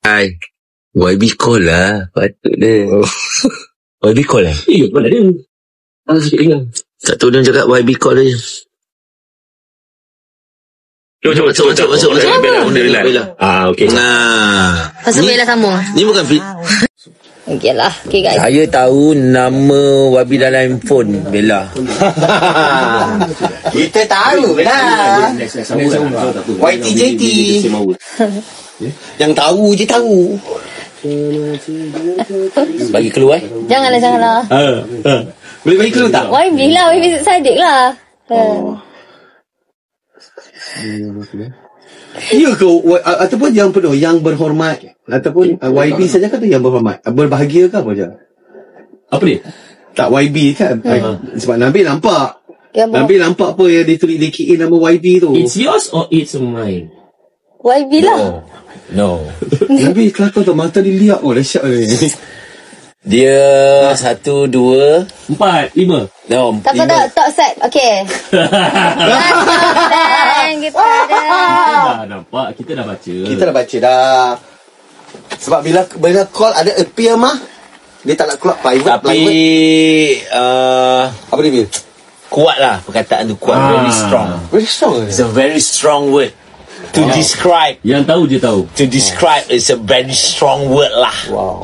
Hai. YB call lah. Patutlah. YB call lah. Call dia. Tak tahu dia cakap YB call dia. Masuk. Bella. Okey. Nah. Pasal Bella sambung. Ni bukan Okay lah. Okay guys. Saya tahu nama YB dalam handphone Bella. Kita tahu lah. YTJT. Yang tahu je tahu. Bagi keluar Janganlah. Boleh bagi keluar tak? YB lah. YB Sadiq lah. Ya ke? Ataupun yang penuh, yang berhormat, ataupun YB saja kata yang berhormat, berbahagia ke apa je? Apa dia? Tak, YB kan. Sebab Nabil nampak. Nabil nampak apa yang ditulis DKA nama YB tu. It's yours or it's mine? YB lah. No. Nabil kelakar tu, mata dia liak. Oh, dahsyat ni. Dia 1, 2 4, 5. No, Tak apa tak set. Okay. Kita dah. Nampak, kita dah baca. Kita dah baca dah. Sebab bila call ada appear mah, dia tak nak keluar private. tapi Apa dia Bil? kuat lah perkataan tu. Kuat. Very strong. Very strong. It's a very strong word. To describe Yang tahu je tahu. is a very strong word lah. Wow.